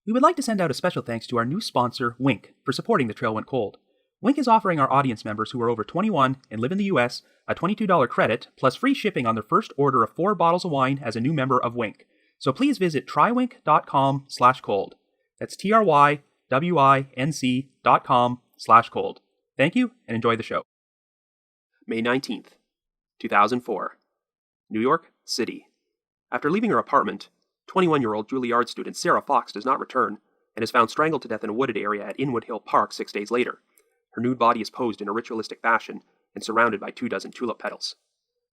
We would like to send out a special thanks to our new sponsor, Wink, for supporting The Trail Went Cold. Wink is offering our audience members who are over 21 and live in the US a $22 credit plus free shipping on their first order of 4 bottles of wine as a new member of Wink. So please visit trywink.com/cold. That's TRYWINC.com/cold. Thank you and enjoy the show. May 19th, 2004. New York City. After leaving her apartment, 21-year-old Juilliard student Sarah Fox does not return and is found strangled to death in a wooded area at Inwood Hill Park 6 days later. Her nude body is posed in a ritualistic fashion and surrounded by 24 tulip petals.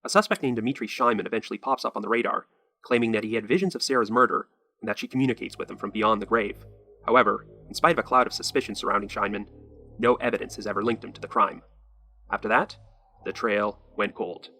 A suspect named Dmitri Scheinman eventually pops up on the radar, claiming that he had visions of Sarah's murder and that she communicates with him from beyond the grave. However, in spite of a cloud of suspicion surrounding Scheinman, no evidence has ever linked him to the crime. After that, the trail went cold.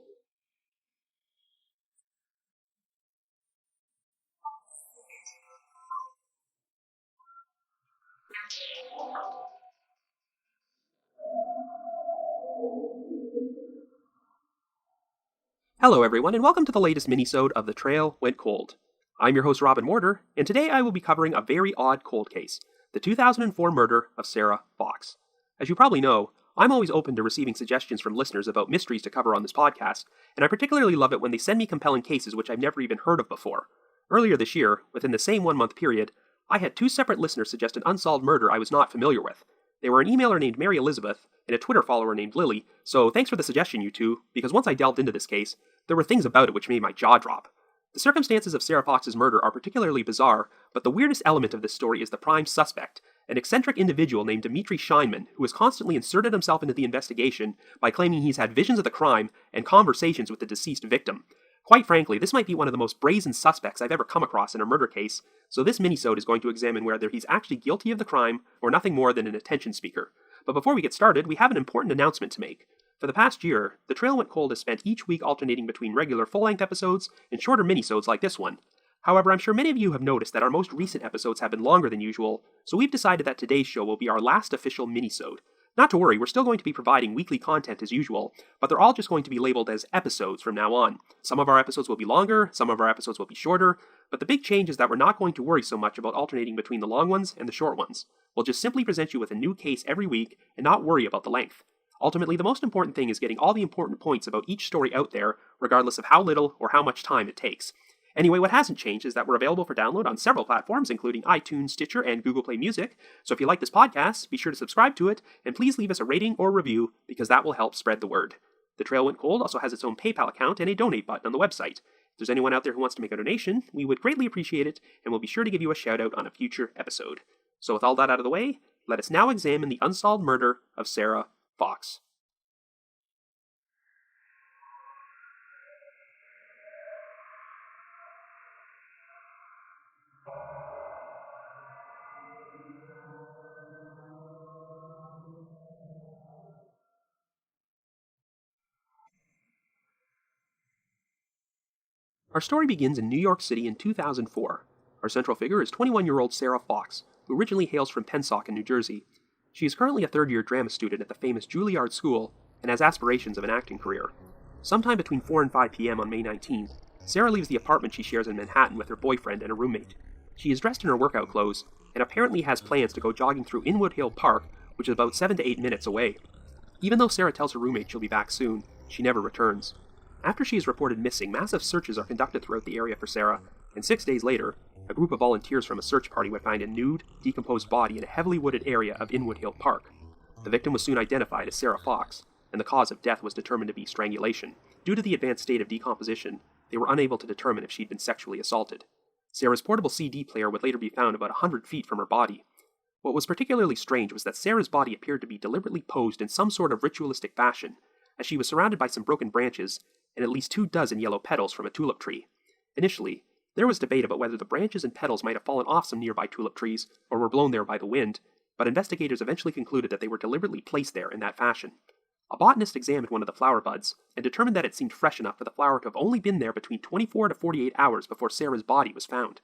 Hello everyone, and welcome to the latest minisode of The Trail Went Cold. I'm your host Robin Warder, and today I will be covering a very odd cold case, the 2004 murder of Sarah Fox. As you probably know, I'm always open to receiving suggestions from listeners about mysteries to cover on this podcast, and I particularly love it when they send me compelling cases which I've never even heard of before. Earlier this year, within the same 1-month period, I had 2 separate listeners suggest an unsolved murder I was not familiar with. They were an emailer named Mary Elizabeth and a Twitter follower named Lily, so thanks for the suggestion, you two, because once I delved into this case, there were things about it which made my jaw drop. The circumstances of Sarah Fox's murder are particularly bizarre, but the weirdest element of this story is the prime suspect, an eccentric individual named Dmitri Scheinman, who has constantly inserted himself into the investigation by claiming he's had visions of the crime and conversations with the deceased victim. Quite frankly, this might be one of the most brazen suspects I've ever come across in a murder case, so this minisode is going to examine whether he's actually guilty of the crime or nothing more than an attention speaker. But before we get started, we have an important announcement to make. For the past year, The Trail Went Cold has spent each week alternating between regular full-length episodes and shorter minisodes like this one. However, I'm sure many of you have noticed that our most recent episodes have been longer than usual, so we've decided that today's show will be our last official minisode. Not to worry, we're still going to be providing weekly content as usual, but they're all just going to be labeled as episodes from now on. Some of our episodes will be longer, some of our episodes will be shorter, but the big change is that we're not going to worry so much about alternating between the long ones and the short ones. We'll just simply present you with a new case every week and not worry about the length. Ultimately, the most important thing is getting all the important points about each story out there, regardless of how little or how much time it takes. Anyway, what hasn't changed is that we're available for download on several platforms, including iTunes, Stitcher, and Google Play Music. So if you like this podcast, be sure to subscribe to it, and please leave us a rating or review, because that will help spread the word. The Trail Went Cold also has its own PayPal account and a donate button on the website. If there's anyone out there who wants to make a donation, we would greatly appreciate it, and we'll be sure to give you a shout out on a future episode. So with all that out of the way, let us now examine the unsolved murder of Sarah Fox. Our story begins in New York City in 2004. Our central figure is 21-year-old Sarah Fox, who originally hails from Pennsauken, New Jersey. She is currently a third-year drama student at the famous Juilliard School and has aspirations of an acting career. Sometime between 4 and 5 p.m. on May 19th, Sarah leaves the apartment she shares in Manhattan with her boyfriend and a roommate. She is dressed in her workout clothes and apparently has plans to go jogging through Inwood Hill Park, which is about 7 to 8 minutes away. Even though Sarah tells her roommate she'll be back soon, she never returns. After she is reported missing, massive searches are conducted throughout the area for Sarah, and 6 days later, a group of volunteers from a search party would find a nude, decomposed body in a heavily wooded area of Inwood Hill Park. The victim was soon identified as Sarah Fox, and the cause of death was determined to be strangulation. Due to the advanced state of decomposition, they were unable to determine if she'd been sexually assaulted. Sarah's portable CD player would later be found about 100 feet from her body. What was particularly strange was that Sarah's body appeared to be deliberately posed in some sort of ritualistic fashion, as she was surrounded by some broken branches and at least 24 yellow petals from a tulip tree. Initially, there was debate about whether the branches and petals might have fallen off some nearby tulip trees or were blown there by the wind, but investigators eventually concluded that they were deliberately placed there in that fashion. A botanist examined one of the flower buds and determined that it seemed fresh enough for the flower to have only been there between 24 to 48 hours before Sarah's body was found.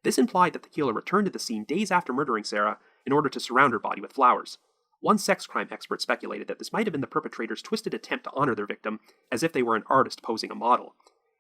This implied that the killer returned to the scene days after murdering Sarah in order to surround her body with flowers. One sex crime expert speculated that this might have been the perpetrator's twisted attempt to honor their victim, as if they were an artist posing a model.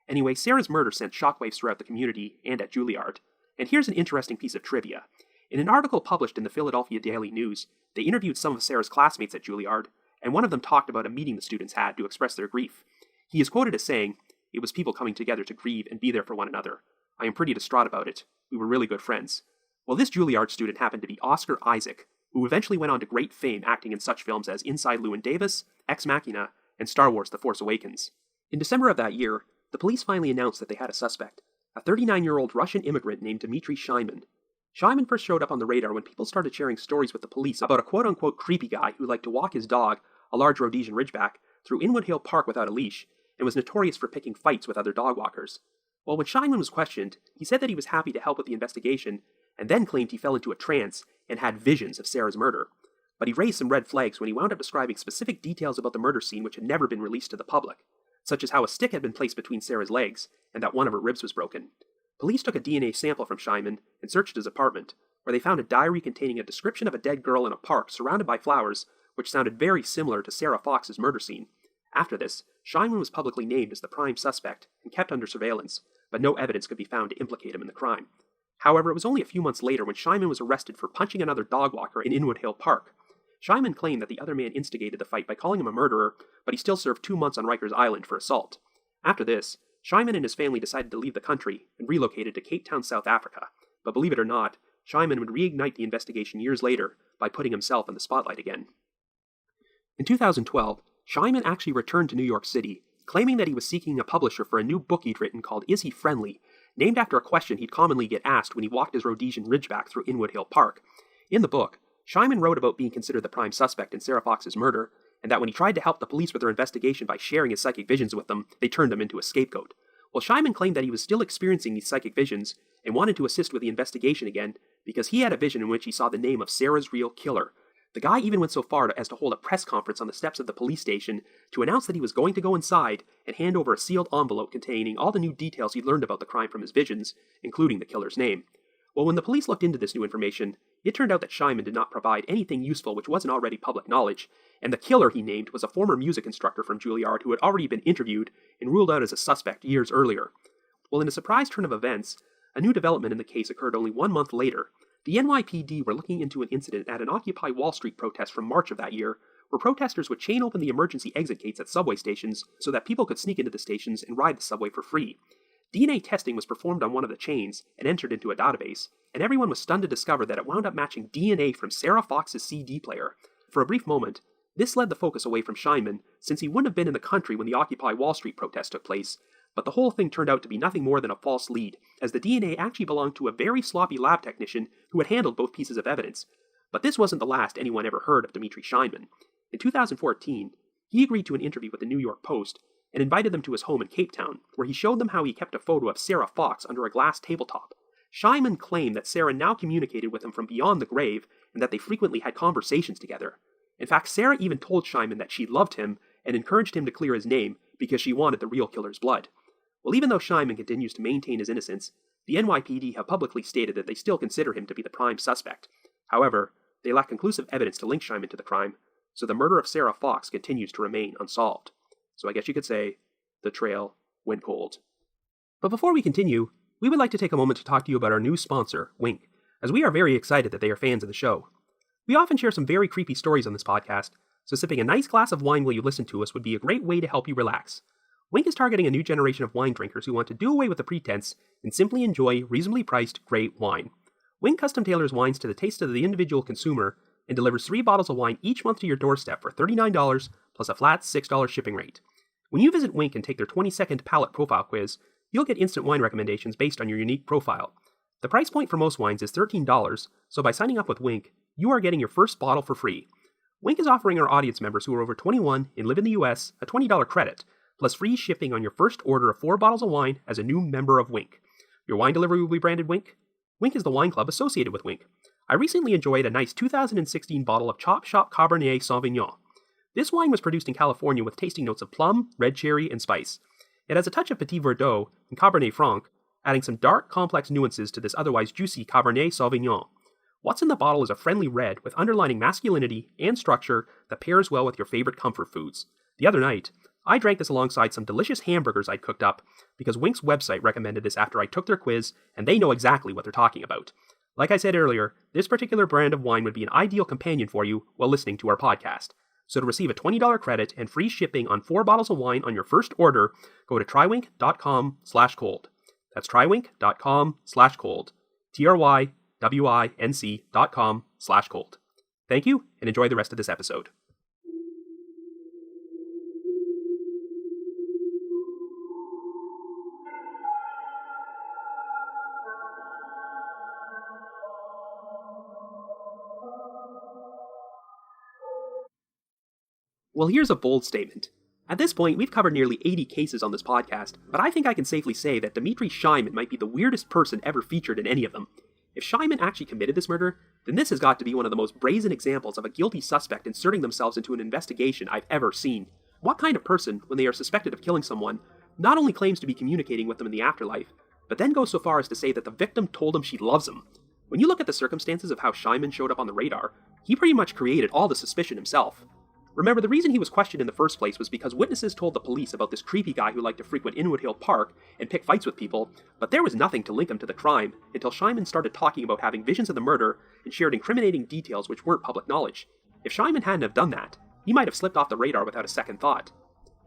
Anyway, Sarah's murder sent shockwaves throughout the community and at Juilliard. And here's an interesting piece of trivia. In an article published in the Philadelphia Daily News, they interviewed some of Sarah's classmates at Juilliard, and one of them talked about a meeting the students had to express their grief. He is quoted as saying, "It was people coming together to grieve and be there for one another. I am pretty distraught about it. We were really good friends." Well, this Juilliard student happened to be Oscar Isaac, who eventually went on to great fame acting in such films as Inside Llewyn Davis, Ex Machina, and Star Wars The Force Awakens. In December of that year, the police finally announced that they had a suspect, a 39-year-old Russian immigrant named Dmitry Shaiman. Shaiman first showed up on the radar when people started sharing stories with the police about a quote-unquote creepy guy who liked to walk his dog, a large Rhodesian Ridgeback, through Inwood Hill Park without a leash, and was notorious for picking fights with other dog walkers. Well, when Shaiman was questioned, he said that he was happy to help with the investigation, and then claimed he fell into a trance and had visions of Sarah's murder. But he raised some red flags when he wound up describing specific details about the murder scene which had never been released to the public, such as how a stick had been placed between Sarah's legs, and that one of her ribs was broken. Police took a DNA sample from Shaiman and searched his apartment, where they found a diary containing a description of a dead girl in a park surrounded by flowers, which sounded very similar to Sarah Fox's murder scene. After this, Shaiman was publicly named as the prime suspect and kept under surveillance, but no evidence could be found to implicate him in the crime. However, it was only a few months later when Shaiman was arrested for punching another dog walker in Inwood Hill Park. Shaiman claimed that the other man instigated the fight by calling him a murderer, but he still served 2 months on Rikers Island for assault. After this, Shaiman and his family decided to leave the country and relocated to Cape Town, South Africa. But believe it or not, Shaiman would reignite the investigation years later by putting himself in the spotlight again. In 2012, Shaiman actually returned to New York City, claiming that he was seeking a publisher for a new book he'd written called Is He Friendly?, named after a question he'd commonly get asked when he walked his Rhodesian Ridgeback through Inwood Hill Park. In the book, Shaiman wrote about being considered the prime suspect in Sarah Fox's murder, and that when he tried to help the police with their investigation by sharing his psychic visions with them, they turned him into a scapegoat. Well, Shaiman claimed that he was still experiencing these psychic visions and wanted to assist with the investigation again because he had a vision in which he saw the name of Sarah's real killer. The guy even went so far as to hold a press conference on the steps of the police station to announce that he was going to go inside and hand over a sealed envelope containing all the new details he'd learned about the crime from his visions, including the killer's name. Well, when the police looked into this new information, it turned out that Shaiman did not provide anything useful which wasn't already public knowledge, and the killer he named was a former music instructor from Juilliard who had already been interviewed and ruled out as a suspect years earlier. Well, in a surprise turn of events, a new development in the case occurred only 1 month later. The NYPD were looking into an incident at an Occupy Wall Street protest from March of that year, where protesters would chain open the emergency exit gates at subway stations so that people could sneak into the stations and ride the subway for free. DNA testing was performed on one of the chains and entered into a database, and everyone was stunned to discover that it wound up matching DNA from Sarah Fox's CD player. For a brief moment, this led the focus away from Shaiman, since he wouldn't have been in the country when the Occupy Wall Street protest took place, but the whole thing turned out to be nothing more than a false lead, as the DNA actually belonged to a very sloppy lab technician who had handled both pieces of evidence. But this wasn't the last anyone ever heard of Dmitry Shaiman. In 2014, he agreed to an interview with the New York Post and invited them to his home in Cape Town, where he showed them how he kept a photo of Sarah Fox under a glass tabletop. Shaiman claimed that Sarah now communicated with him from beyond the grave and that they frequently had conversations together. In fact, Sarah even told Shaiman that she loved him and encouraged him to clear his name because she wanted the real killer's blood. Well, even though Shaiman continues to maintain his innocence, the NYPD have publicly stated that they still consider him to be the prime suspect. However, they lack conclusive evidence to link Shaiman to the crime, so the murder of Sarah Fox continues to remain unsolved. So I guess you could say, the trail went cold. But before we continue, we would like to take a moment to talk to you about our new sponsor, Wink, as we are very excited that they are fans of the show. We often share some very creepy stories on this podcast, so sipping a nice glass of wine while you listen to us would be a great way to help you relax. Wink is targeting a new generation of wine drinkers who want to do away with the pretense and simply enjoy reasonably priced, great wine. Wink custom tailors wines to the taste of the individual consumer and delivers 3 bottles of wine each month to your doorstep for $39 plus a flat $6 shipping rate. When you visit Wink and take their 20-second palate profile quiz, you'll get instant wine recommendations based on your unique profile. The price point for most wines is $13, so by signing up with Wink, you are getting your first bottle for free. Wink is offering our audience members who are over 21 and live in the US a $20 credit, plus free shipping on your first order of 4 bottles of wine as a new member of Wink. Your wine delivery will be branded Wink. Wink is the wine club associated with Wink. I recently enjoyed a nice 2016 bottle of Chop Shop Cabernet Sauvignon. This wine was produced in California with tasting notes of plum, red cherry, and spice. It has a touch of Petit Verdot and Cabernet Franc, adding some dark, complex nuances to this otherwise juicy Cabernet Sauvignon. What's in the bottle is a friendly red with underlining masculinity and structure that pairs well with your favorite comfort foods. The other night, I drank this alongside some delicious hamburgers I'd cooked up because Wink's website recommended this after I took their quiz, and they know exactly what they're talking about. Like I said earlier, this particular brand of wine would be an ideal companion for you while listening to our podcast. So to receive a $20 credit and free shipping on 4 bottles of wine on your first order, go to trywinc.com/cold. That's trywinc.com/cold. trywinc.com/cold. Thank you, and enjoy the rest of this episode. Well, here's a bold statement. At this point, we've covered nearly 80 cases on this podcast, but I think I can safely say that Dmitry Shaiman might be the weirdest person ever featured in any of them. If Shaiman actually committed this murder, then this has got to be one of the most brazen examples of a guilty suspect inserting themselves into an investigation I've ever seen. What kind of person, when they are suspected of killing someone, not only claims to be communicating with them in the afterlife, but then goes so far as to say that the victim told him she loves him? When you look at the circumstances of how Shaiman showed up on the radar, he pretty much created all the suspicion himself. Remember, the reason he was questioned in the first place was because witnesses told the police about this creepy guy who liked to frequent Inwood Hill Park and pick fights with people, but there was nothing to link him to the crime until Shaiman started talking about having visions of the murder and shared incriminating details which weren't public knowledge. If Shaiman hadn't have done that, he might have slipped off the radar without a second thought.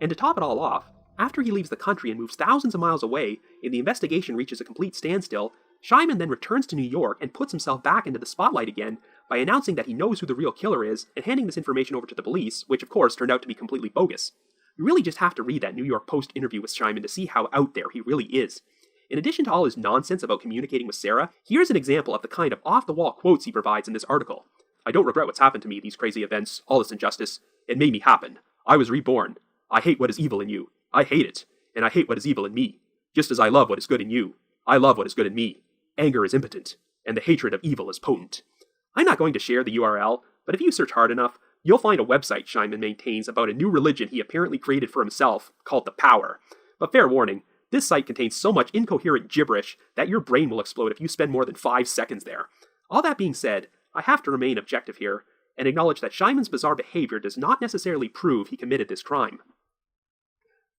And to top it all off, after he leaves the country and moves thousands of miles away and the investigation reaches a complete standstill, Shaiman then returns to New York and puts himself back into the spotlight again by announcing that he knows who the real killer is and handing this information over to the police, which of course turned out to be completely bogus. You really just have to read that New York Post interview with Shaiman to see how out there he really is. In addition to all his nonsense about communicating with Sarah, here's an example of the kind of off-the-wall quotes he provides in this article. "I don't regret what's happened to me, these crazy events, all this injustice. It made me happen. I was reborn. I hate what is evil in you. I hate it. And I hate what is evil in me. Just as I love what is good in you. I love what is good in me. Anger is impotent, and the hatred of evil is potent." I'm not going to share the URL, but if you search hard enough, you'll find a website Shaiman maintains about a new religion he apparently created for himself, called The Power. But fair warning, this site contains so much incoherent gibberish that your brain will explode if you spend more than 5 seconds there. All that being said, I have to remain objective here, and acknowledge that Shaiman's bizarre behavior does not necessarily prove he committed this crime.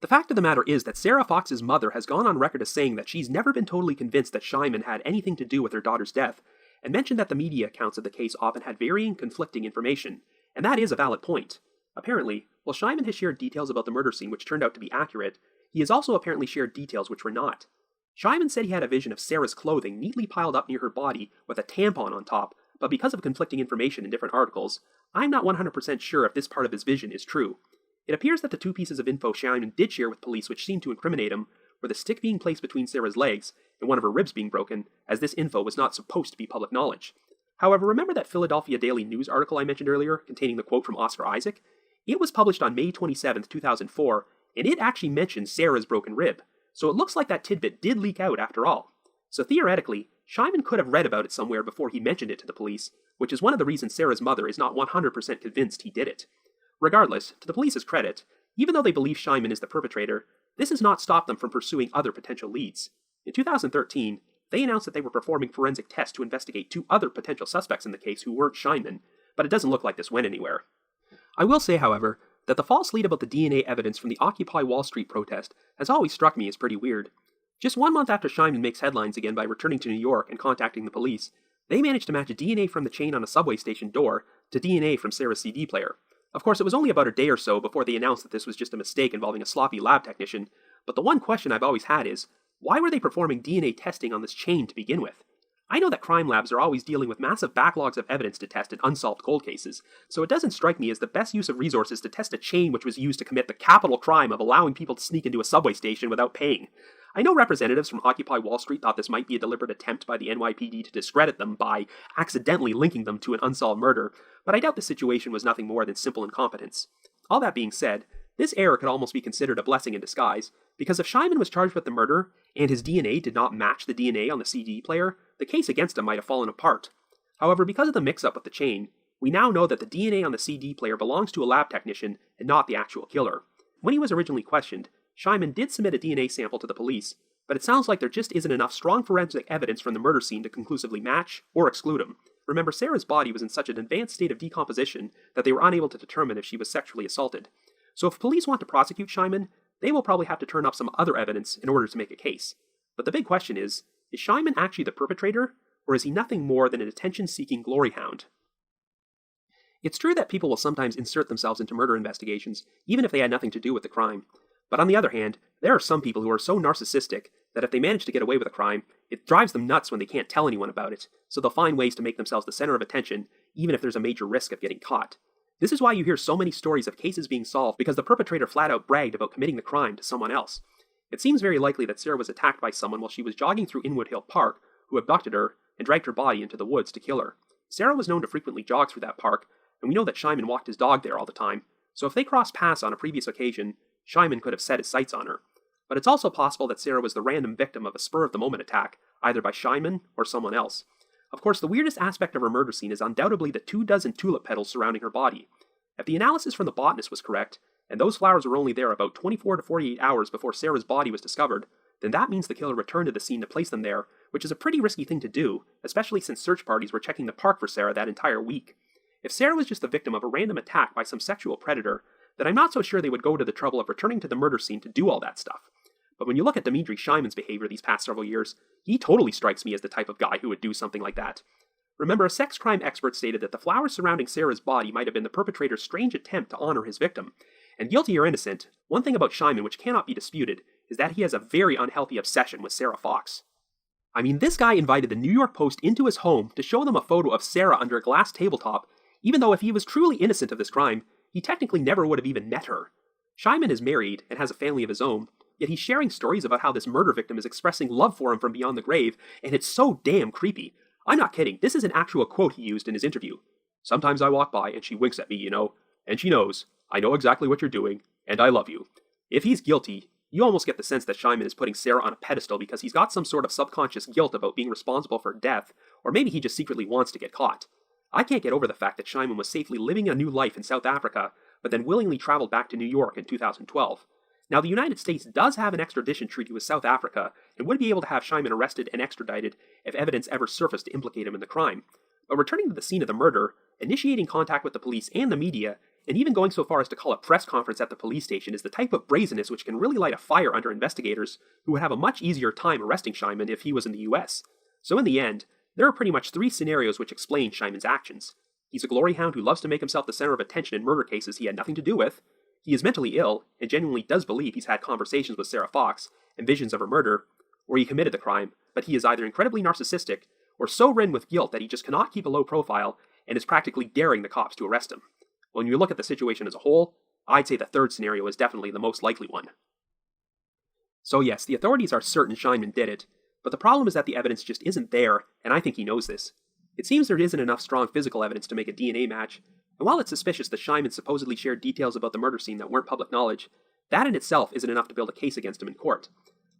The fact of the matter is that Sarah Fox's mother has gone on record as saying that she's never been totally convinced that Shaiman had anything to do with her daughter's death, and mentioned that the media accounts of the case often had varying, conflicting information, and that is a valid point. Apparently, while Shaiman has shared details about the murder scene which turned out to be accurate, he has also apparently shared details which were not. Shaiman said he had a vision of Sarah's clothing neatly piled up near her body with a tampon on top, but because of conflicting information in different articles, I'm not 100% sure if this part of his vision is true. It appears that the 2 pieces of info Shaiman did share with police which seemed to incriminate him were the stick being placed between Sarah's legs and one of her ribs being broken, as this info was not supposed to be public knowledge. However, remember that Philadelphia Daily News article I mentioned earlier, containing the quote from Oscar Isaac? It was published on May 27, 2004, and it actually mentioned Sarah's broken rib, so it looks like that tidbit did leak out after all. So theoretically, Shaiman could have read about it somewhere before he mentioned it to the police, which is one of the reasons Sarah's mother is not 100% convinced he did it. Regardless, to the police's credit, even though they believe Shaiman is the perpetrator, this has not stopped them from pursuing other potential leads. In 2013, they announced that they were performing forensic tests to investigate 2 other potential suspects in the case who weren't Shaiman, but it doesn't look like this went anywhere. I will say, however, that the false lead about the DNA evidence from the Occupy Wall Street protest has always struck me as pretty weird. Just 1 month after Shaiman makes headlines again by returning to New York and contacting the police, they managed to match DNA from the chain on a subway station door to DNA from Sarah's CD player. Of course, it was only about a day or so before they announced that this was just a mistake involving a sloppy lab technician, but the one question I've always had is, why were they performing DNA testing on this chain to begin with? I know that crime labs are always dealing with massive backlogs of evidence to test in unsolved cold cases, so it doesn't strike me as the best use of resources to test a chain which was used to commit the capital crime of allowing people to sneak into a subway station without paying. I know representatives from Occupy Wall Street thought this might be a deliberate attempt by the NYPD to discredit them by accidentally linking them to an unsolved murder, but I doubt the situation was nothing more than simple incompetence. All that being said, this error could almost be considered a blessing in disguise, because if Shaiman was charged with the murder, and his DNA did not match the DNA on the CD player, the case against him might have fallen apart. However, because of the mix-up with the chain, we now know that the DNA on the CD player belongs to a lab technician and not the actual killer. When he was originally questioned, Shaiman did submit a DNA sample to the police, but it sounds like there just isn't enough strong forensic evidence from the murder scene to conclusively match or exclude him. Remember, Sarah's body was in such an advanced state of decomposition that they were unable to determine if she was sexually assaulted. So if police want to prosecute Shaiman, they will probably have to turn up some other evidence in order to make a case. But the big question is Shaiman actually the perpetrator? or is he nothing more than an attention-seeking glory hound? It's true that people will sometimes insert themselves into murder investigations, even if they had nothing to do with the crime. But on the other hand, there are some people who are so narcissistic that if they manage to get away with a crime, it drives them nuts when they can't tell anyone about it, so they'll find ways to make themselves the center of attention, even if there's a major risk of getting caught. This is why you hear so many stories of cases being solved because the perpetrator flat out bragged about committing the crime to someone else. It seems very likely that Sarah was attacked by someone while she was jogging through Inwood Hill Park, who abducted her and dragged her body into the woods to kill her. Sarah was known to frequently jog through that park, and we know that Shyman walked his dog there all the time, so if they crossed paths on a previous occasion, Shyman could have set his sights on her. But it's also possible that Sarah was the random victim of a spur-of-the-moment attack, either by Shyman or someone else. Of course, the weirdest aspect of her murder scene is undoubtedly the 24 tulip petals surrounding her body. If the analysis from the botanist was correct, and those flowers were only there about 24 to 48 hours before Sarah's body was discovered, then that means the killer returned to the scene to place them there, which is a pretty risky thing to do, especially since search parties were checking the park for Sarah that entire week. If Sarah was just the victim of a random attack by some sexual predator, then I'm not so sure they would go to the trouble of returning to the murder scene to do all that stuff. But when you look at Dmitry Shyman's behavior these past several years, he totally strikes me as the type of guy who would do something like that. Remember, a sex crime expert stated that the flowers surrounding Sarah's body might have been the perpetrator's strange attempt to honor his victim. And guilty or innocent, one thing about Shyman which cannot be disputed is that he has a very unhealthy obsession with Sarah Fox. I mean, this guy invited the New York Post into his home to show them a photo of Sarah under a glass tabletop, even though if he was truly innocent of this crime, he technically never would have even met her. Shyman is married and has a family of his own, yet he's sharing stories about how this murder victim is expressing love for him from beyond the grave, and it's so damn creepy. I'm not kidding, this is an actual quote he used in his interview. "Sometimes I walk by and she winks at me, you know, and she knows, I know exactly what you're doing, and I love you." If he's guilty, you almost get the sense that Shyman is putting Sarah on a pedestal because he's got some sort of subconscious guilt about being responsible for her death, or maybe he just secretly wants to get caught. I can't get over the fact that Shyman was safely living a new life in South Africa, but then willingly traveled back to New York in 2012. Now, the United States does have an extradition treaty with South Africa, and would be able to have Shyman arrested and extradited if evidence ever surfaced to implicate him in the crime. But returning to the scene of the murder, initiating contact with the police and the media, and even going so far as to call a press conference at the police station is the type of brazenness which can really light a fire under investigators who would have a much easier time arresting Shyman if he was in the US. So in the end, there are pretty much three scenarios which explain Shyman's actions. He's a glory hound who loves to make himself the center of attention in murder cases he had nothing to do with. He is mentally ill, and genuinely does believe he's had conversations with Sarah Fox and visions of her murder, or he committed the crime, but he is either incredibly narcissistic, or so ridden with guilt that he just cannot keep a low profile, and is practically daring the cops to arrest him. When you look at the situation as a whole, I'd say the third scenario is definitely the most likely one. So yes, the authorities are certain Shyman did it, but the problem is that the evidence just isn't there, and I think he knows this. It seems there isn't enough strong physical evidence to make a DNA match, and while it's suspicious that Shyman supposedly shared details about the murder scene that weren't public knowledge, that in itself isn't enough to build a case against him in court.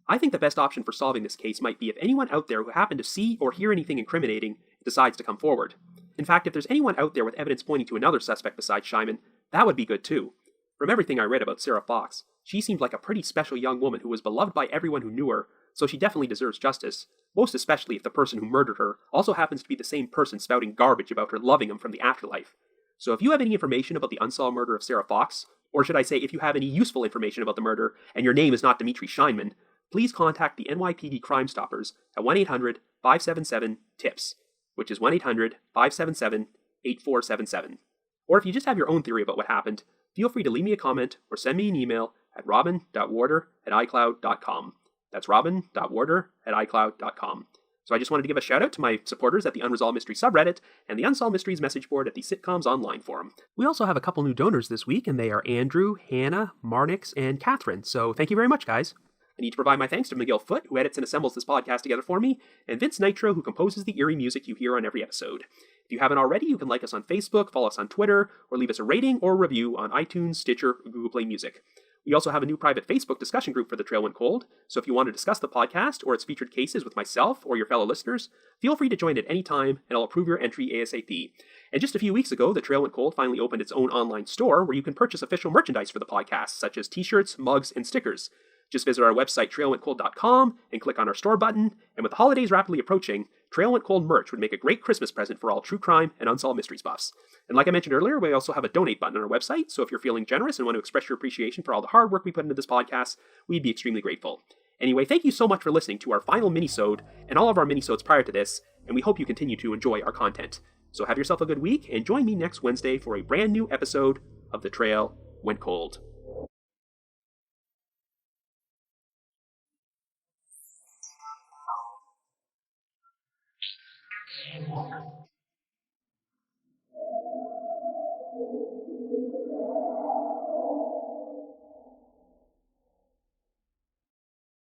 I think the best option for solving this case might be if anyone out there who happened to see or hear anything incriminating decides to come forward. In fact, if there's anyone out there with evidence pointing to another suspect besides Shyman, that would be good too. From everything I read about Sarah Fox, she seemed like a pretty special young woman who was beloved by everyone who knew her, so she definitely deserves justice, most especially if the person who murdered her also happens to be the same person spouting garbage about her loving him from the afterlife. So if you have any information about the unsolved murder of Sarah Fox, or should I say if you have any useful information about the murder and your name is not Dmitry Shyman, please contact the NYPD Crime Stoppers at 1-800-577-TIPS, which is 1-800-577-8477. Or if you just have your own theory about what happened, feel free to leave me a comment or send me an email at robin.warder@icloud.com. That's robin.warder@icloud.com. So I just wanted to give a shout out to my supporters at the Unresolved Mysteries subreddit and the Unsolved Mysteries message board at the Sitcoms Online forum. We also have a couple new donors this week, and they are Andrew, Hannah, Marnix, and Catherine. So thank you very much, guys. I need to provide my thanks to Miguel Foote, who edits and assembles this podcast together for me, and Vince Nitro, who composes the eerie music you hear on every episode. If you haven't already, you can like us on Facebook, follow us on Twitter, or leave us a rating or review on iTunes, Stitcher, or Google Play Music. We also have a new private Facebook discussion group for The Trail Went Cold, so if you want to discuss the podcast or its featured cases with myself or your fellow listeners, feel free to join at any time, and I'll approve your entry ASAP. And just a few weeks ago, The Trail Went Cold finally opened its own online store where you can purchase official merchandise for the podcast, such as t-shirts, mugs, and stickers. Just visit our website, trailwentcold.com, and click on our store button, and with the holidays rapidly approaching, Trail Went Cold merch would make a great Christmas present for all true crime and unsolved mysteries buffs. And like I mentioned earlier, we also have a donate button on our website, so if you're feeling generous and want to express your appreciation for all the hard work we put into this podcast, we'd be extremely grateful. Anyway, thank you so much for listening to our final minisode and all of our minisodes prior to this, and we hope you continue to enjoy our content. So have yourself a good week, and join me next Wednesday for a brand new episode of The Trail Went Cold.